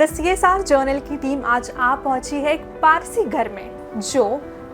The CSR journal की team आज आ पहुंची है एक पारसी घर में जो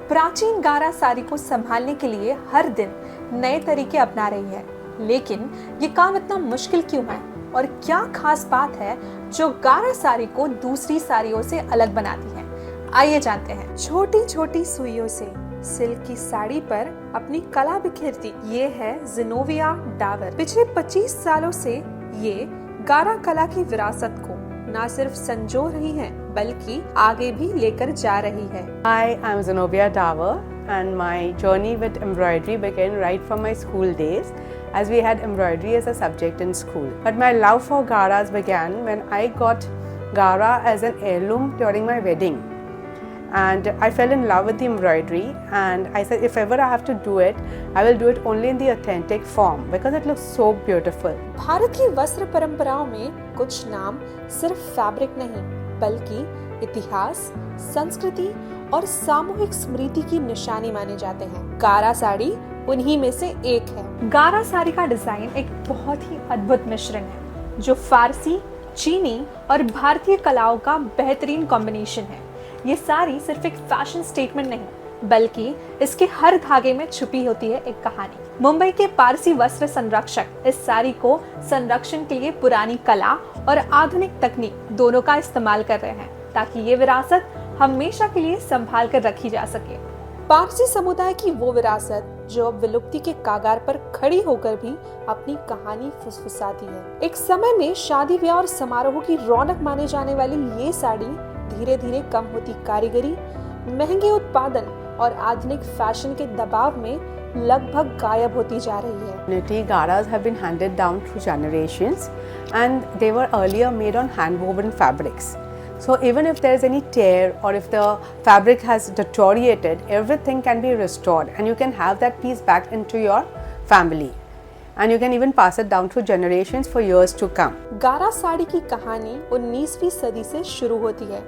प्राचीन गारा साड़ी को संभालने के लिए हर दिन नए तरीके अपना रही है। लेकिन ये काम इतना मुश्किल क्यों है और क्या खास बात है जो गारा साड़ी को दूसरी साड़ियों से अलग बनाती है? आइए जानते हैं। छोटी छोटी सुइयों से सिल्क की साड़ी पर अपनी कला बिखेरती ये है ज़ेनोविया डावर। पिछले 25 सालों से ये गारा कला की विरासत को न सिर्फ संजो रही है बल्कि आगे भी लेकर जा रही है। I am Zenobia Davar and my journey with embroidery began right from my school days as we had embroidery as a subject in school. But my love for garas began when I got gara as an heirloom during my wedding. And I fell in love with the embroidery and I said if ever I have to do it, I will do it only in the authentic form because it looks so beautiful. Bharat की वस्त्र परंपराओं में कुछ नाम सिर्फ fabric नहीं बल्कि इतिहास, संस्कृति और सामूहिक स्मृति की निशानी माने जाते हैं। गारा साड़ी उन्हीं में से एक है। गारा साड़ी का डिजाइन एक बहुत ही अद्भुत मिश्रण है जो फारसी, चीनी और भारतीय कलाओं का बेहतरीन कॉम्बिनेशन है। ये साड़ी सिर्फ एक फैशन स्टेटमेंट नहीं बल्कि इसके हर धागे में छुपी होती है एक कहानी। मुंबई के पारसी वस्त्र संरक्षक इस साड़ी को संरक्षण के लिए पुरानी कला और आधुनिक तकनीक दोनों का इस्तेमाल कर रहे हैं ताकि ये विरासत हमेशा के लिए संभाल कर रखी जा सके। पारसी समुदाय की वो विरासत जो अब विलुप्ति के कागार पर खड़ी होकर भी अपनी कहानी फुसफुसाती है। एक समय में शादी ब्याह और समारोह की रौनक माने जाने वाली ये साड़ी धीरे धीरे कम होती कारीगरी, महंगे उत्पादन और आधुनिक फैशन के दबाव में लगभग गायब होती जा रही है। Garas have been handed down through generations and they were earlier made on hand woven fabrics. So even if there is any tear or if the fabric has deteriorated, everything can be restored and you can have that piece back into your family. And you can even pass it down through generations for years to come. गारा साड़ी की कहानी 19वीं सदी से शुरू होती है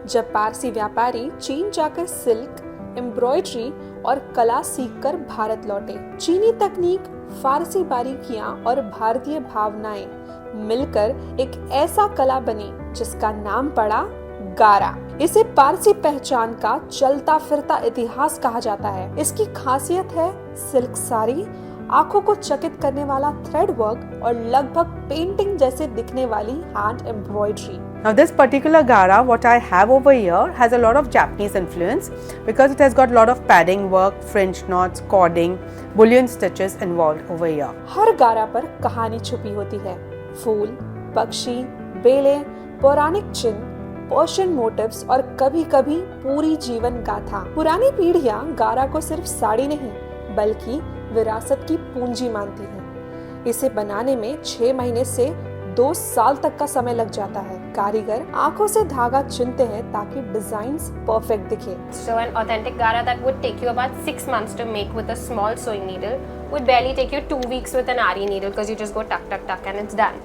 जब पारसी व्यापारी चीन जाकर सिल्क, एम्ब्रॉयडरी और कला सीखकर भारत लौटे। चीनी तकनीक, फारसी बारीकियां और भारतीय भावनाएं मिलकर एक ऐसा कला बनी जिसका नाम पड़ा गारा। इसे पारसी पहचान का चलता फिरता इतिहास कहा जाता है। इसकी खासियत है सिल्क साड़ी, आंखों को चकित करने वाला थ्रेड वर्क और लगभग पेंटिंग जैसे दिखने वाली hand embroidery. Now this particular gara, what I have over here, has a lot of Japanese influence because it has got a lot of padding work, French knots, cording, bullion stitches involved over here. हर गारा पर कहानी छुपी होती है। फूल, पक्षी, बेलें, पौराणिक चिन्ह, पर्शियन मोटिव्स और कभी-कभी पूरी जीवन गाथा। पुरानी पीढ़ियां गारा को सिर्फ साड़ी नहीं बल्कि विरासत की पूंजी मानती है। इसे बनाने में 6 महीने से 2 साल तक का समय लग जाता है। कारीगर आंखों से धागा चुनते हैं ताकि डिजाइन्स परफेक्ट दिखे। So an authentic gara that would take you about 6 months to make with a small sewing needle would barely take you 2 weeks with an RE needle because you just go tuck tuck tuck and it's done.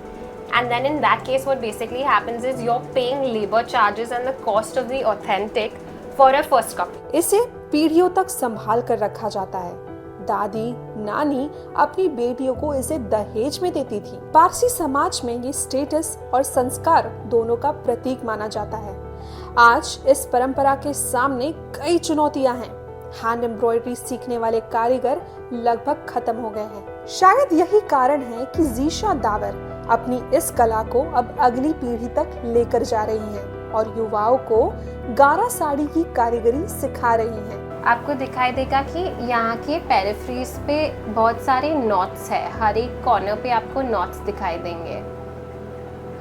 And then in that case what basically happens is you're paying labor charges and the cost of the authentic for a first copy. इसे पीढ़ियों तक संभाल कर रखा जाता है। दादी, नानी अपनी बेटियों को इसे दहेज में देती थी। पारसी समाज में ये स्टेटस और संस्कार दोनों का प्रतीक माना जाता है। आज इस परंपरा के सामने कई चुनौतियां हैं। हैंड एम्ब्रॉयडरी सीखने वाले कारीगर लगभग खत्म हो गए हैं। शायद यही कारण है कि ज़ीशा दावर अपनी इस कला को अब अगली पीढ़ी तक लेकर जा रही हैं और युवाओं को गारा साड़ी की कारीगरी सिखा रही हैं। आपको दिखाई देगा कि यहाँ के पेरिफ्रीज पे बहुत सारे नॉट्स है। हर एक कॉर्नर पे आपको नॉट्स दिखाई देंगे।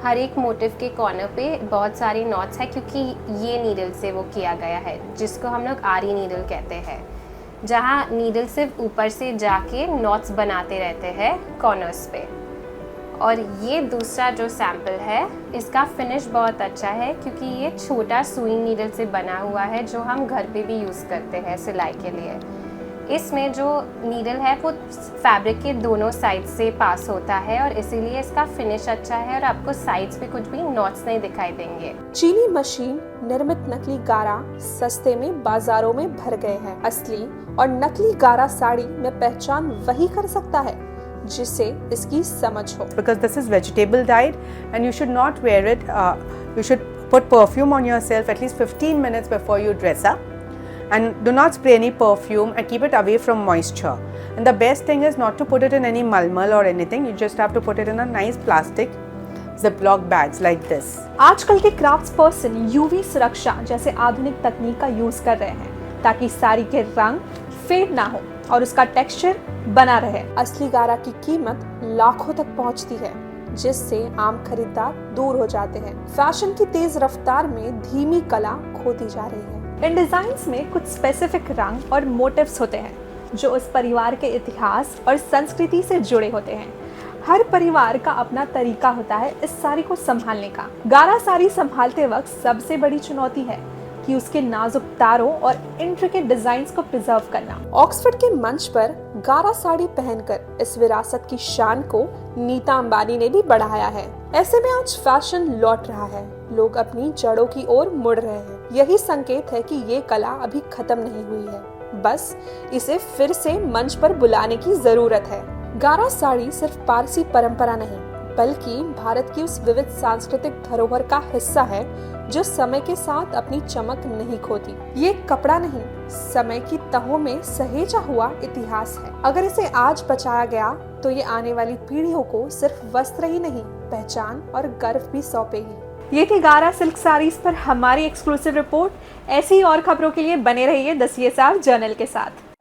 हर एक मोटिव के कॉर्नर पे बहुत सारे नॉट्स है क्योंकि ये नीडल से वो किया गया है जिसको हम लोग आरी नीडल कहते हैं, जहाँ नीडल सिर्फ ऊपर से जाके नॉट्स बनाते रहते हैं कॉर्नर्स पे। और ये दूसरा जो सैम्पल है इसका फिनिश बहुत अच्छा है क्योंकि ये छोटा सुई नीडल से बना हुआ है जो हम घर पे भी यूज़ करते हैं सिलाई के लिए। इसमें जो नीडल है वो फैब्रिक के दोनों साइड से पास होता है और इसीलिए इसका फिनिश अच्छा है और आपको साइड्स पे कुछ भी नॉट्स नहीं दिखाई देंगे। चीनी मशीन निर्मित नकली गारा सस्ते में बाजारों में भर गए हैं। असली और नकली गारा साड़ी में पहचान वही कर सकता है जिसे इसकी समझ हो। Because this is vegetable dyed and you should not wear it, you should put perfume on yourself at least 15 minutes before you dress up. And do not spray any perfume and keep it away from moisture. And the best thing is not to put it in any malmal or anything. You just have to put it in a nice plastic Ziploc bags like this. आजकल के crafts person UV सुरक्षा जैसे आधुनिक तकनीक का use कर रहे हैं ताकि साड़ी के रंग फेड ना हो और उसका टेक्सचर बना रहे। असली गारा की कीमत लाखों तक पहुंचती है, जिससे आम खरीदार दूर हो जाते हैं। फैशन की तेज रफ्तार में धीमी कला खोती जा रही है। इन डिजाइन्स में कुछ स्पेसिफिक रंग और मोटिव्स होते हैं जो उस परिवार के इतिहास और संस्कृति से जुड़े होते हैं। हर परिवार का अपना तरीका होता है इस साड़ी को संभालने का। गारा साड़ी संभालते वक्त सबसे बड़ी चुनौती है कि उसके नाजुक तारों और इंट्रिकेट डिजाइन्स को प्रिजर्व करना। ऑक्सफोर्ड के मंच पर गारा साड़ी पहनकर इस विरासत की शान को नीता अंबानी ने भी बढ़ाया है। ऐसे में आज फैशन लौट रहा है, लोग अपनी जड़ों की ओर मुड़ रहे हैं। यही संकेत है कि ये कला अभी खत्म नहीं हुई है, बस इसे फिर से मंच पर बुलाने की जरूरत है। गारा साड़ी सिर्फ पारसी परंपरा नहीं, बल्कि भारत की उस विविध सांस्कृतिक धरोहर का हिस्सा है जो समय के साथ अपनी चमक नहीं खोती। ये कपड़ा नहीं, समय की तहों में सहेजा हुआ इतिहास है। अगर इसे आज बचाया गया तो ये आने वाली पीढ़ियों को सिर्फ वस्त्र ही नहीं, पहचान और गर्व भी सौंपेगी। ये थी गारा सिल्क साड़ीज पर हमारी एक्सक्लूसिव रिपोर्ट। ऐसी और खबरों के लिए बने रहिए 10 ये साल जर्नल के साथ।